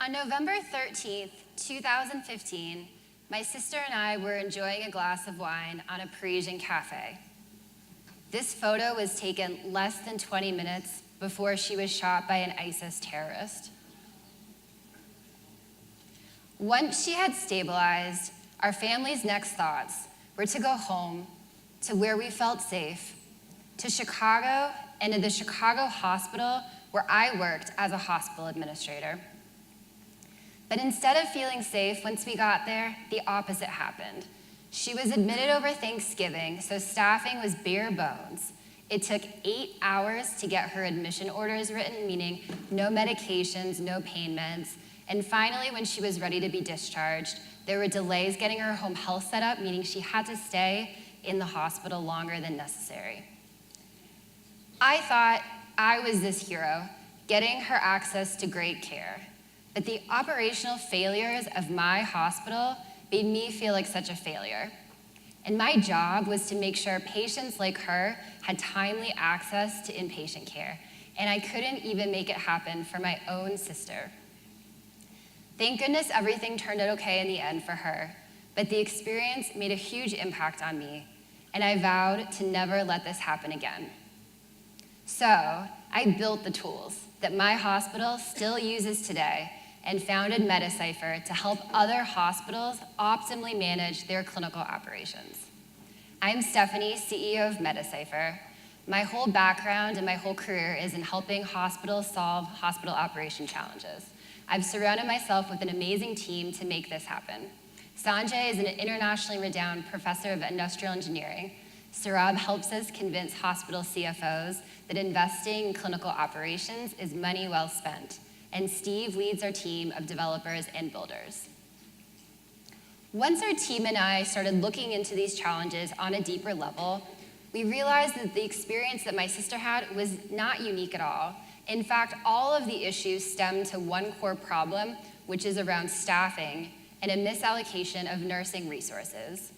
On November 13th, 2015, my sister and I were enjoying a glass of wine on a Parisian cafe. This photo was taken less than 20 minutes before she was shot by an ISIS terrorist. Once she had stabilized, our family's next thoughts were to go home, to where we felt safe, to Chicago and to the Chicago hospital where I worked as a hospital administrator. But instead of feeling safe once we got there, the opposite happened. She was admitted over Thanksgiving, so staffing was bare bones. It took 8 hours to get her admission orders written, meaning no medications, no pain meds. And finally, when she was ready to be discharged, there were delays getting her home health set up, meaning she had to stay in the hospital longer than necessary. I thought I was this hero, getting her access to great care. But the operational failures of my hospital made me feel like such a failure. And my job was to make sure patients like her had timely access to inpatient care. And I couldn't even make it happen for my own sister. Thank goodness everything turned out okay in the end for her. But the experience made a huge impact on me. And I vowed to never let this happen again. So I built the tools that my hospital still uses today and founded Medecipher to help other hospitals optimally manage their clinical operations. I'm Stephanie, CEO of Medecipher. My whole background and my whole career is in helping hospitals solve hospital operation challenges. I've surrounded myself with an amazing team to make this happen. Sanjay is an internationally renowned professor of industrial engineering. Saurabh helps us convince hospital CFOs that investing in clinical operations is money well spent. And Steve leads our team of developers and builders. Once our team and I started looking into these challenges on a deeper level, we realized that the experience that my sister had was not unique at all. In fact, all of the issues stem to one core problem, which is around staffing and a misallocation of nursing resources.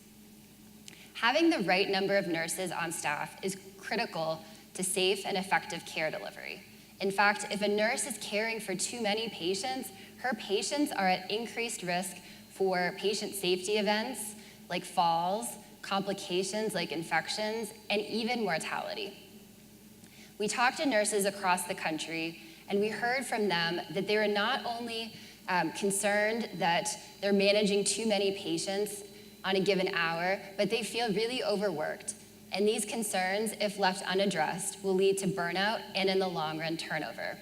Having the right number of nurses on staff is critical to safe and effective care delivery. In fact, if a nurse is caring for too many patients, her patients are at increased risk for patient safety events like falls, complications like infections, and even mortality. We talked to nurses across the country, and we heard from them that they were not only concerned that they're managing too many patients on a given hour, but they feel really overworked. And these concerns, if left unaddressed, will lead to burnout and, in the long run, turnover.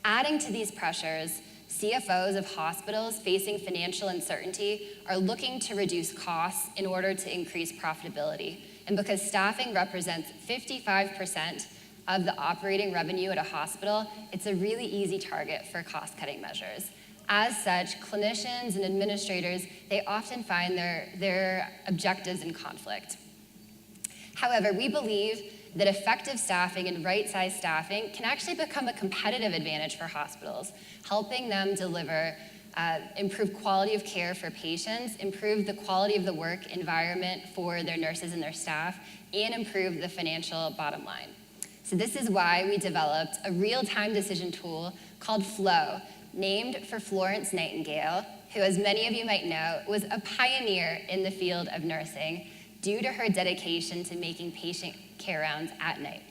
Adding to these pressures, CFOs of hospitals facing financial uncertainty are looking to reduce costs in order to increase profitability. And because staffing represents 55% of the operating revenue at a hospital, it's a really easy target for cost-cutting measures. As such, clinicians and administrators, they often find their objectives in conflict. However, we believe that effective staffing and right-sized staffing can actually become a competitive advantage for hospitals, helping them deliver improved quality of care for patients, improve the quality of the work environment for their nurses and their staff, and improve the financial bottom line. So this is why we developed a real-time decision tool called Flow, named for Florence Nightingale, who, as many of you might know, was a pioneer in the field of nursing due to her dedication to making patient care rounds at night.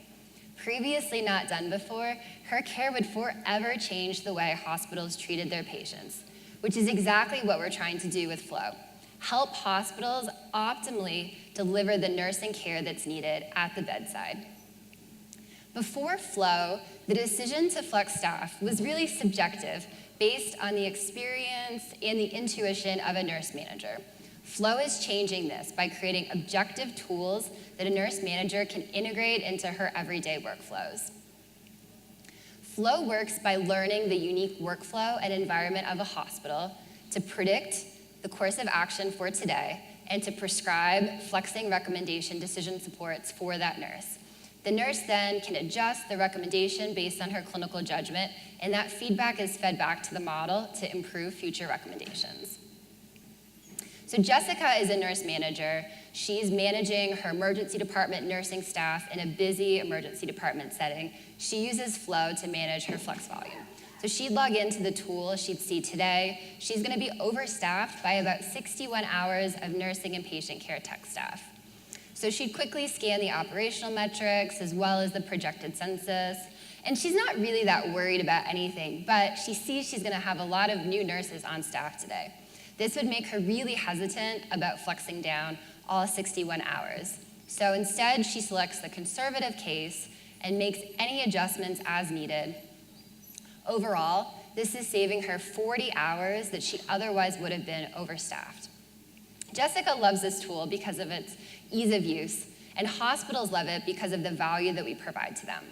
Previously not done before, her care would forever change the way hospitals treated their patients, which is exactly what we're trying to do with Flow. Help hospitals optimally deliver the nursing care that's needed at the bedside. Before Flow, the decision to flex staff was really subjective, based on the experience and the intuition of a nurse manager. Flow is changing this by creating objective tools that a nurse manager can integrate into her everyday workflows. Flow works by learning the unique workflow and environment of a hospital to predict the course of action for today and to prescribe flexing recommendation decision supports for that nurse. The nurse then can adjust the recommendation based on her clinical judgment, and that feedback is fed back to the model to improve future recommendations. So Jessica is a nurse manager. She's managing her emergency department nursing staff in a busy emergency department setting. She uses Flow to manage her flex volume. So she'd log into the tool she'd see today. She's gonna be overstaffed by about 61 hours of nursing and patient care tech staff. So she'd quickly scan the operational metrics as well as the projected census. And she's not really that worried about anything, but she sees she's gonna have a lot of new nurses on staff today. This would make her really hesitant about flexing down all 61 hours. So instead, she selects the conservative case and makes any adjustments as needed. Overall, this is saving her 40 hours that she otherwise would have been overstaffed. Jessica loves this tool because of its ease of use, and hospitals love it because of the value that we provide to them.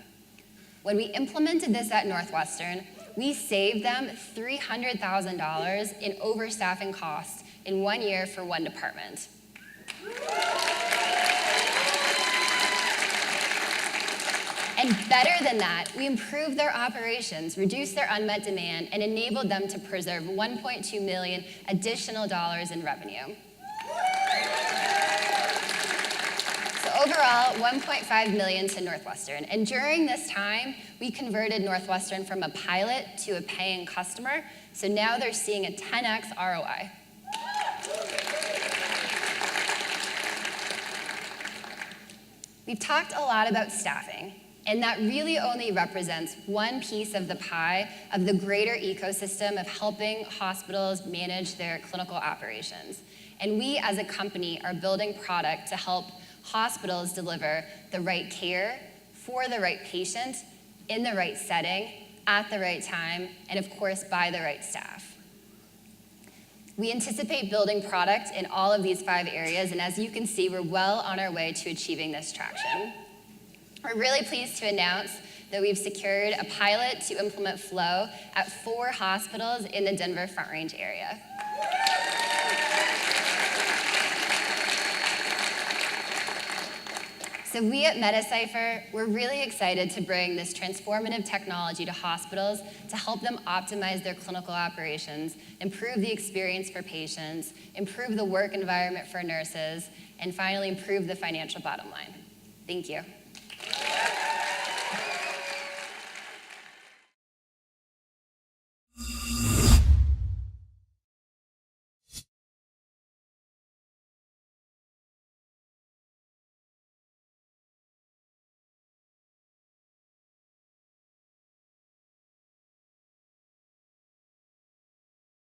When we implemented this at Northwestern, we saved them $300,000 in overstaffing costs in 1 year for one department. And better than that, we improved their operations, reduced their unmet demand, and enabled them to preserve $1.2 million additional dollars in revenue. So overall, $1.5 million to Northwestern. And during this time, we converted Northwestern from a pilot to a paying customer. So now they're seeing a 10x ROI. We've talked a lot about staffing, and that really only represents one piece of the pie of the greater ecosystem of helping hospitals manage their clinical operations. And we as a company are building product to help hospitals deliver the right care for the right patient in the right setting at the right time, and of course by the right staff. We anticipate building product in all of these 5 areas, and as you can see, we're well on our way to achieving this traction. We're really pleased to announce that we've secured a pilot to implement Flow at 4 hospitals in the Denver Front Range area. So we at Medecipher, we're really excited to bring this transformative technology to hospitals to help them optimize their clinical operations, improve the experience for patients, improve the work environment for nurses, and finally improve the financial bottom line. Thank you.